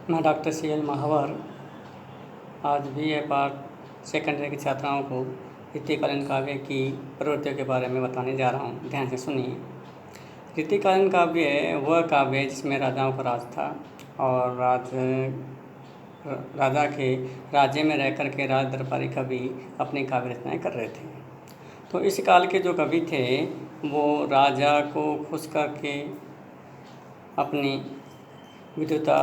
मैं doctor CL महावर आज BA part secondary की छात्राओं को रीतिकालीन काव्य की प्रवृत्तियों के बारे में बताने जा रहा हूँ। ध्यान से सुनिए। रीतिकालीन काव्य वह काव्य है जिसमें राजाओं का राज था और राजा के राज्य में रहकर के राज दरबारी कवि अपनी काव्य रचनाएँ कर रहे थे। तो इस काल के जो कवि थे वो राजा को खुश करके अपनी विद्वता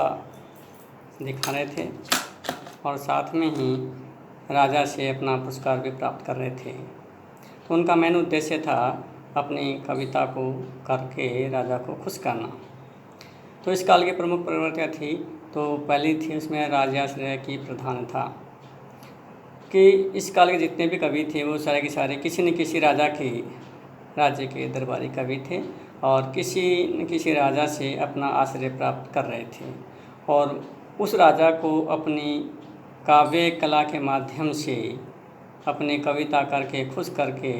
दिखा रहे थे और साथ में ही राजा से अपना पुरस्कार भी प्राप्त कर रहे थे। तो उनका मेन उद्देश्य था अपनी कविता को करके राजा को खुश करना। तो इस काल की प्रमुख प्रवृत्तियाँ थी। तो पहली थी उसमें राजाश्रय की प्रधान था कि इस काल के जितने भी कवि थे वो सारे के सारे किसी न किसी राज्य के दरबारी कवि थे और किसी न किसी राजा से अपना आश्रय प्राप्त कर रहे थे और उस राजा को अपनी काव्य कला के माध्यम से अपनी कविता करके खुश करके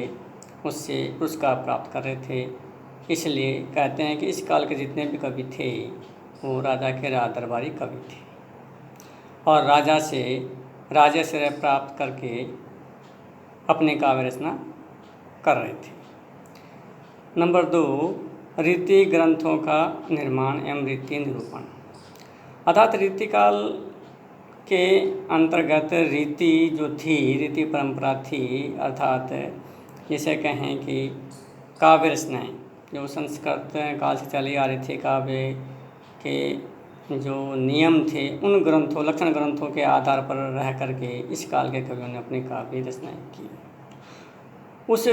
उससे पुरस्कार प्राप्त कर रहे थे। इसलिए कहते हैं कि इस काल के जितने भी कवि थे वो राजा के राज दरबारी कवि थे और राजा से राजाश्रय प्राप्त करके अपनी काव्य रचना कर रहे थे। नंबर 2, रीति ग्रंथों का निर्माण एवं रीति निरूपण। अर्थात रीतिकाल के अंतर्गत रीति जो थी, रीति परंपरा थी, अर्थात जिसे कहें कि काव्य रचनाएँ जो संस्कृत काल से चली आ रही थी, काव्य के जो नियम थे उन ग्रंथों लक्षण ग्रंथों के आधार पर रह करके इस काल के कवियों ने अपनी काव्य रचनाएँ की। उस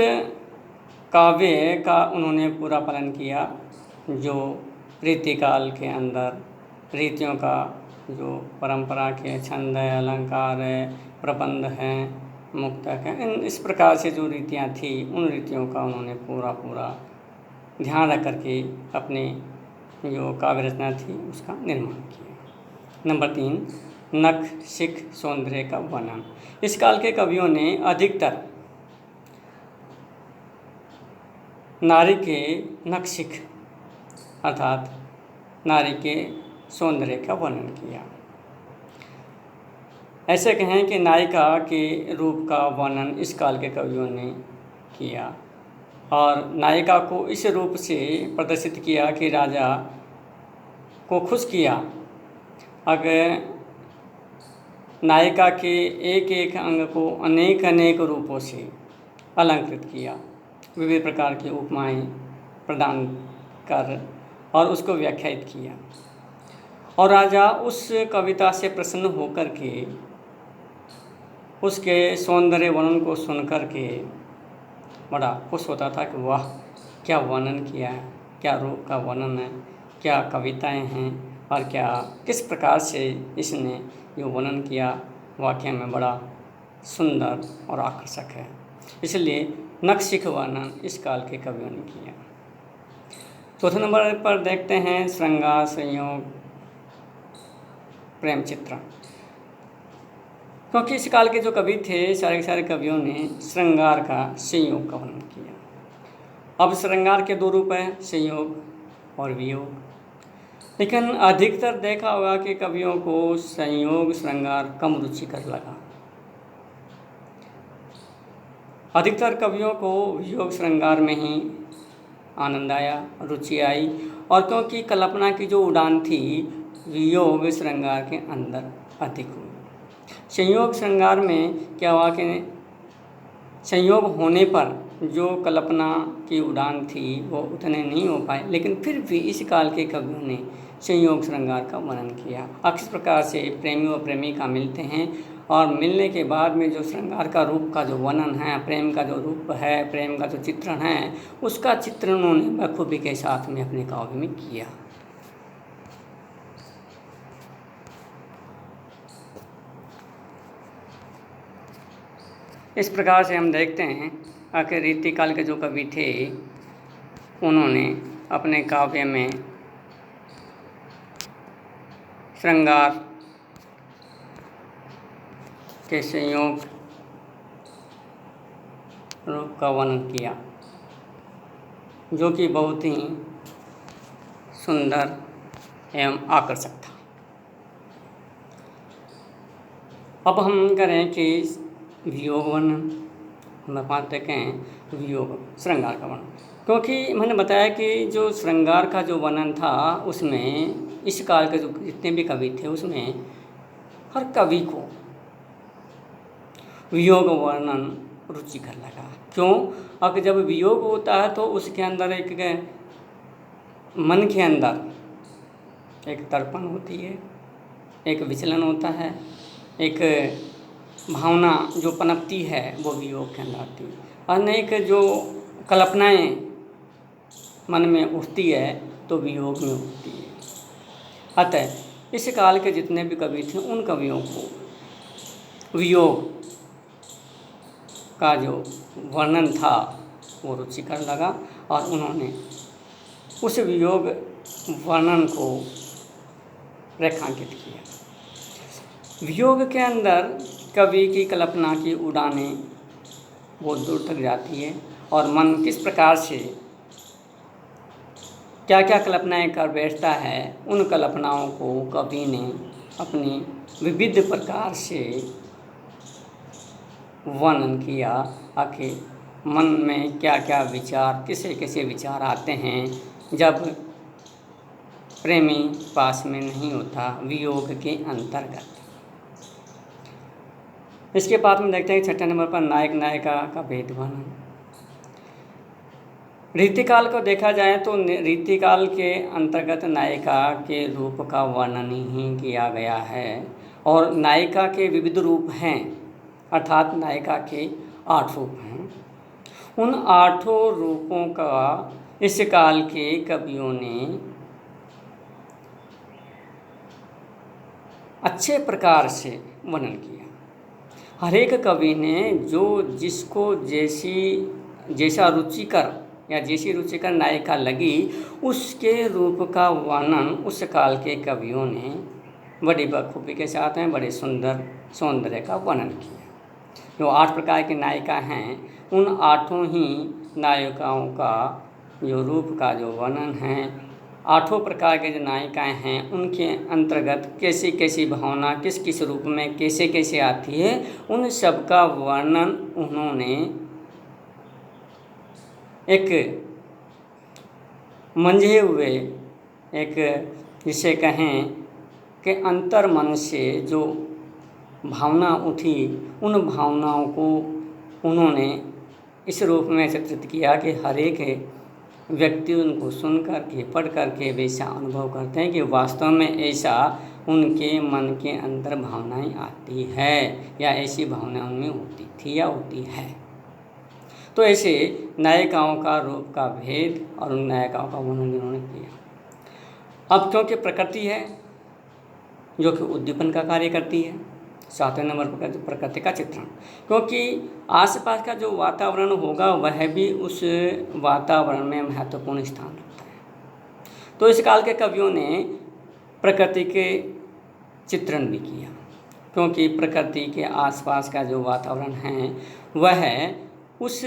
काव्य का उन्होंने पूरा पालन किया जो रीतिकाल के अंदर रीतियों का जो परंपरा के छंद है, अलंकार है, प्रबंध हैं, मुक्तक है, इस प्रकार से जो रीतियाँ थी उन रीतियों का उन्होंने पूरा ध्यान रख करके अपनी जो काव्य रचना थी उसका निर्माण किया। नंबर 3, नख शिख सौंदर्य का वर्णन। इस काल के कवियों ने अधिकतर नारी के नख शिख अर्थात नारी के सौंदर्य का वर्णन किया। ऐसे कहें कि नायिका के रूप का वर्णन इस काल के कवियों ने किया और नायिका को इस रूप से प्रदर्शित किया कि राजा को खुश किया। अगर नायिका के एक एक अंग को अनेक रूपों से अलंकृत किया, विविध प्रकार की उपमाएँ प्रदान कर और उसको व्याख्यायित किया और राजा उस कविता से प्रसन्न होकर के उसके सौंदर्य वर्णन को सुनकर के बड़ा खुश होता था कि वाह क्या वर्णन किया है, क्या रूप का वर्णन है, क्या कविताएं हैं और क्या किस प्रकार से इसने जो वर्णन किया वाकई में बड़ा सुंदर और आकर्षक है। इसलिए नखशिख वर्णन इस काल के कवियों ने किया। चौथे नंबर पर देखते हैं श्रृंगार संयोग प्रेम चित्रण। क्योंकि इस काल के जो कवि थे सारे के सारे कवियों ने श्रृंगार का संयोग का वर्णन किया। अब श्रृंगार के 2 रूप हैं, संयोग और वियोग, लेकिन अधिकतर देखा होगा कि कवियों को संयोग श्रृंगार कम रुचिकर लगा। अधिकतर कवियों को वियोग श्रृंगार में ही आनंद आया, रुचि आई और क्योंकि कल्पना की जो उड़ान थी वियोग श्रृंगार के अंदर अधिक हुई। संयोग श्रृंगार में क्या हुआ कि संयोग होने पर जो कल्पना की उड़ान थी वो उतने नहीं हो पाए, लेकिन फिर भी इस काल के कवियों ने संयोग श्रृंगार का वर्णन किया। अक्सर प्रकार से प्रेमी और प्रेमिका मिलते हैं और मिलने के बाद में जो श्रृंगार का रूप का जो वर्णन है, प्रेम का जो रूप है, प्रेम का जो चित्रण है, उसका चित्रण उन्होंने बखूबी के साथ में अपने काव्य में किया। इस प्रकार से हम देखते हैं कि रीतिकाल के जो कवि थे उन्होंने अपने काव्य में श्रृंगार के संयोग रूप का वर्णन किया जो कि बहुत ही सुंदर एवं आकर्षक था। अब हम करें कि वियोग वर्णन, हम बात देखें वियोग श्रृंगार का वर्णन, क्योंकि मैंने बताया कि जो श्रृंगार का जो वर्णन था उसमें इस काल के जो जितने भी कवि थे उसमें हर कवि को वियोग वर्णन रुचिकर लगा। क्यों? अब जब वियोग होता है तो उसके अंदर एक मन के अंदर एक तर्पण होती है, एक विचलन होता है, एक भावना जो पनपती है वो वियोग के अंदर आती है। अनेक जो कल्पनाएं मन में उठती है तो वियोग में उठती है। अतः इस काल के जितने भी कवि थे उन कवियों को वियोग का जो वर्णन था वो रुचिकर लगा और उन्होंने उस वियोग वर्णन को रेखांकित किया। वियोग के अंदर कवि की कल्पना की उड़ानें बहुत दूर तक जाती है और मन किस प्रकार से क्या क्या कल्पनाएं कर बैठता है, उन कल्पनाओं को कवि ने अपनी विविध प्रकार से वर्णन किया। आखिर मन में क्या क्या विचार, कैसे कैसे विचार आते हैं जब प्रेमी पास में नहीं होता वियोग के अंतर्गत। इसके बाद में देखते हैं 6 नंबर पर नायक नायिका का भेद वर्णन। रीतिकाल को देखा जाए तो रीतिकाल के अंतर्गत नायिका के रूप का वर्णन ही किया गया है और नायिका के विविध रूप हैं, अर्थात नायिका के 8 रूप हैं। उन 8 रूपों का इस काल के कवियों ने अच्छे प्रकार से वर्णन किया। हर एक कवि ने जो जिसको जैसा रुचिकर या जैसी रुचिकर नायिका लगी उसके रूप का वर्णन उस काल के कवियों ने बड़ी बखूबी के साथ में बड़े सुंदर सौंदर्य का वर्णन किया। जो 8 प्रकार की नायिका हैं उन 8 ही नायिकाओं का जो रूप का जो वर्णन है, 8 प्रकार के जो नायिकाएं हैं उनके अंतर्गत कैसी कैसी भावना किस किस रूप में कैसे कैसे आती है, उन सब का वर्णन उन्होंने एक मंझे हुए एक जिसे कहें कि अंतर मन से जो भावना उठी उन भावनाओं को उन्होंने इस रूप में चित्रित किया कि हर एक व्यक्ति उनको सुन कर के पढ़ कर के वैसा अनुभव करते हैं कि वास्तव में ऐसा उनके मन के अंदर भावनाएं आती है या ऐसी भावनाएं उनमें होती थी या होती है। तो ऐसे नायिकाओं का रूप का भेद और उन नायिकाओं का वर्णन उन्होंने किया। अब क्योंकि प्रकृति है जो कि उद्दीपन का कार्य करती है, 7वें नंबर पर जो प्रकृति का चित्रण, क्योंकि आसपास का जो वातावरण होगा वह भी उस वातावरण में महत्वपूर्ण स्थान रखता है। तो इस काल के कवियों ने प्रकृति के चित्रण भी किया, क्योंकि प्रकृति के आसपास का जो वातावरण है वह उस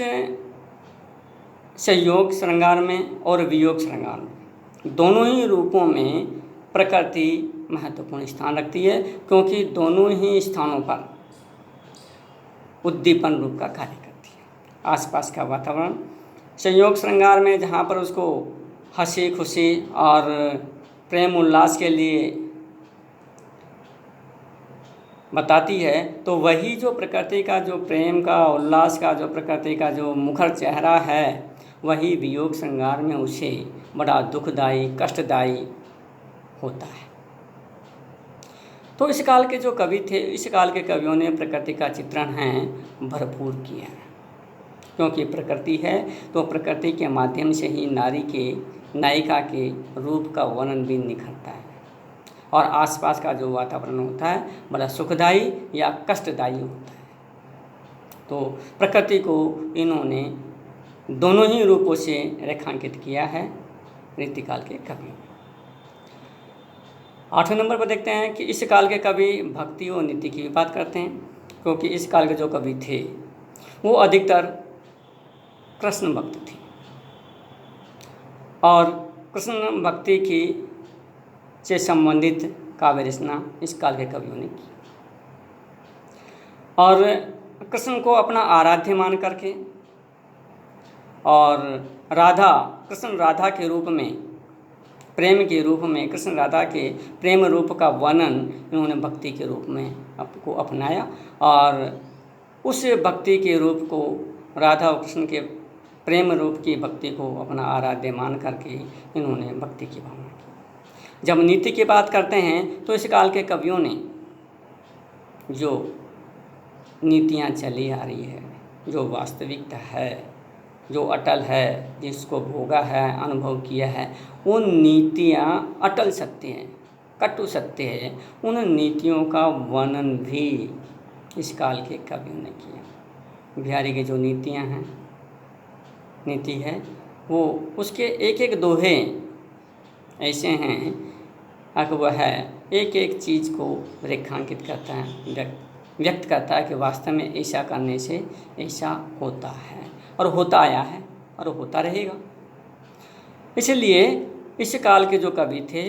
संयोग श्रृंगार में और वियोग श्रृंगार में दोनों ही रूपों में प्रकृति महत्वपूर्ण स्थान रखती है, क्योंकि दोनों ही स्थानों पर उद्दीपन रूप का कार्य करती है। आसपास का वातावरण संयोग श्रृंगार में जहाँ पर उसको हंसी खुशी और प्रेम उल्लास के लिए बताती है, तो वही जो प्रकृति का जो प्रेम का उल्लास का जो प्रकृति का जो मुखर चेहरा है वही वियोग श्रृंगार में उसे बड़ा दुखदायी कष्टदायी होता है। तो इस काल के जो कवि थे, इस काल के कवियों ने प्रकृति का चित्रण है भरपूर किया, क्योंकि प्रकृति है तो प्रकृति के माध्यम से ही नारी के नायिका के रूप का वर्णन भी निखरता है और आसपास का जो वातावरण होता है बड़ा सुखदायी या कष्टदायी होता है। तो प्रकृति को इन्होंने दोनों ही रूपों से रेखांकित किया है रीतिकाल के कवियों। 8वें नंबर पर देखते हैं कि इस काल के कवि भक्ति और नीति की बात करते हैं, क्योंकि इस काल के जो कवि थे वो अधिकतर कृष्ण भक्त थे और कृष्ण भक्ति की से संबंधित काव्य रचना इस काल के कवियों ने की। और कृष्ण को अपना आराध्य मान करके, और कृष्ण राधा के रूप में, प्रेम के रूप में, कृष्ण राधा के प्रेम रूप का वर्णन इन्होंने भक्ति के रूप में आपको अपनाया, और उस भक्ति के रूप को, राधा और कृष्ण के प्रेम रूप की भक्ति को अपना आराध्य मान करके इन्होंने भक्ति की भावना की। जब नीति की बात करते हैं तो इस काल के कवियों ने जो नीतियाँ चली आ रही है, जो वास्तविकता है, जो अटल है, जिसको भोगा है, अनुभव किया है, वो नीतियाँ अटल सत्य हैं, कटु सत्य है। उन नीतियों का वर्णन भी इस काल के कवियों ने किया। बिहारी की जो नीतियाँ हैं, नीति है, वो उसके एक एक दोहे ऐसे हैं कि वह एक एक चीज़ को रेखांकित करता है, व्यक्त करता है कि वास्तव में ऐसा करने से ऐसा होता है, और होता आया है और होता रहेगा। इसलिए इस काल के जो कवि थे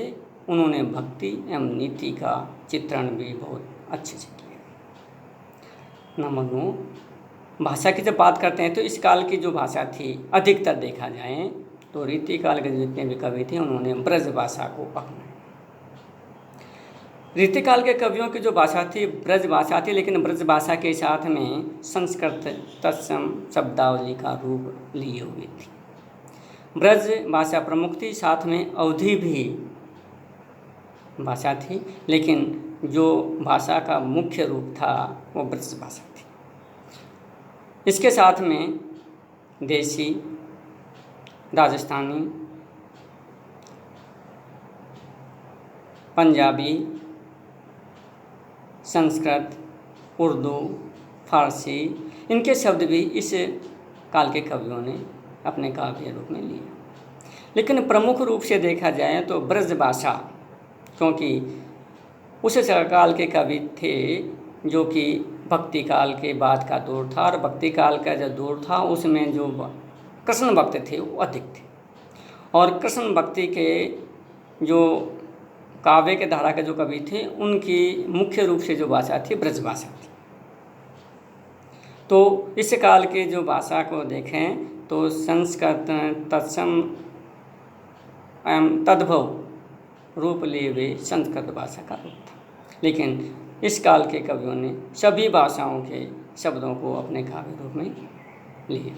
उन्होंने भक्ति एवं नीति का चित्रण भी बहुत अच्छे से किया। नंबर 9, भाषा की जब बात करते हैं तो इस काल की जो भाषा थी, अधिकतर देखा जाए तो रीति काल के जितने भी कवि थे उन्होंने ब्रज भाषा को अपनाया। रीति काल के कवियों की जो भाषा थी ब्रज भाषा थी, लेकिन ब्रज भाषा के साथ में संस्कृत तत्सम शब्दावली का रूप लिए हुई थी। ब्रज भाषा प्रमुख थी, साथ में अवधी भी भाषा थी, लेकिन जो भाषा का मुख्य रूप था वो ब्रज भाषा थी। इसके साथ में देसी, राजस्थानी, पंजाबी, संस्कृत, उर्दू, फारसी, इनके शब्द भी इस काल के कवियों ने अपने काव्य रूप में लिए। लेकिन प्रमुख रूप से देखा जाए तो ब्रज भाषा, क्योंकि उस काल के कवि थे जो कि भक्ति काल के बाद का दौर था, और भक्ति काल का जो दौर था उसमें जो कृष्ण भक्त थे वो अधिक थे, और कृष्ण भक्ति के जो काव्य के धारा के जो कवि थे उनकी मुख्य रूप से जो भाषा थी ब्रज भाषा थी। तो इस काल के जो भाषा को देखें तो संस्कृत तत्सम एवं तद्भव रूप लिए हुए संस्कृत भाषा का रूप था, लेकिन इस काल के कवियों ने सभी भाषाओं के शब्दों को अपने काव्य रूप में लिए।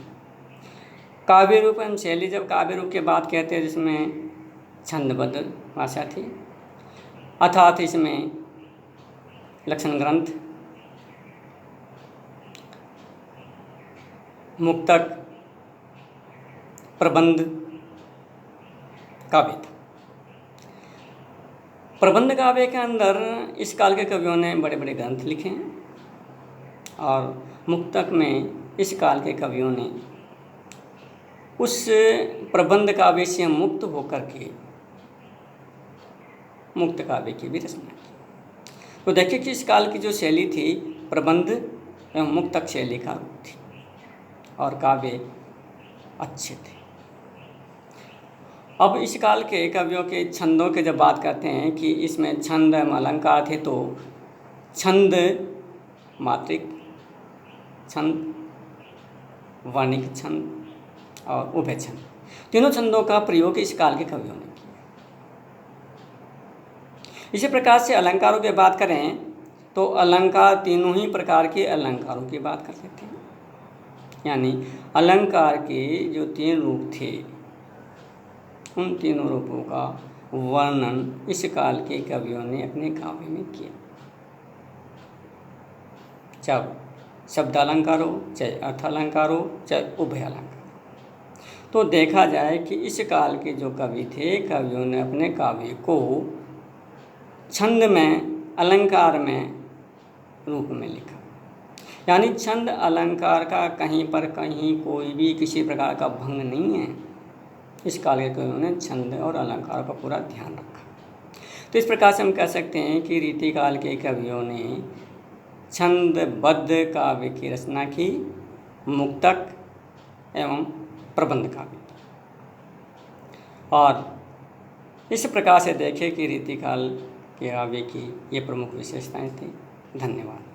काव्य रूप एवं शैली, जब काव्य रूप की बात कहते हैं जिसमें छंदबद्ध भाषा थी, अर्थात इसमें लक्षण ग्रंथ, मुक्तक, प्रबंध काव्य था। प्रबंध काव्य के अंदर इस काल के कवियों ने बड़े बड़े ग्रंथ लिखे हैं, और मुक्तक में इस काल के कवियों ने उस प्रबंध काव्य से मुक्त होकर के मुक्त काव्य की भी रचना की। तो देखिए कि इस काल की जो शैली थी प्रबंध एवं मुक्तक शैली का रूप थी, और काव्य अच्छे थे। अब इस काल के कवियों के छंदों के जब बात करते हैं कि इसमें छंद एवं अलंकार थे, तो छंद मात्रिक छंद, वर्णिक छंद और उभय छंद, तीनों छंदों का प्रयोग इस काल के कवियों ने किया। इसी प्रकार से अलंकारों की बात करें तो अलंकार, तीनों ही प्रकार के अलंकारों की बात कर सकते हैं। यानी अलंकार के जो 3 रूप थे उन तीनों रूपों का वर्णन इस काल के कवियों ने अपने काव्य में किया, चाहे शब्दालंकार हो, चाहे अर्थालंकार हो, चाहे उभय अलंकार। तो देखा जाए कि इस काल के जो कवि थे, कवियों ने अपने काव्य को छंद में, अलंकार में रूप में लिखा। यानी छंद अलंकार का कहीं पर कहीं कोई भी किसी प्रकार का भंग नहीं है। इस काल के कवियों ने छंद और अलंकार का पूरा ध्यान रखा। तो इस प्रकार से हम कह सकते हैं कि रीति काल के कवियों ने छंदबद्ध काव्य की रचना की, मुक्तक एवं प्रबंध काव्य, और इस प्रकार से देखें कि रीति काल के काव्य की ये प्रमुख विशेषताएं थी। धन्यवाद।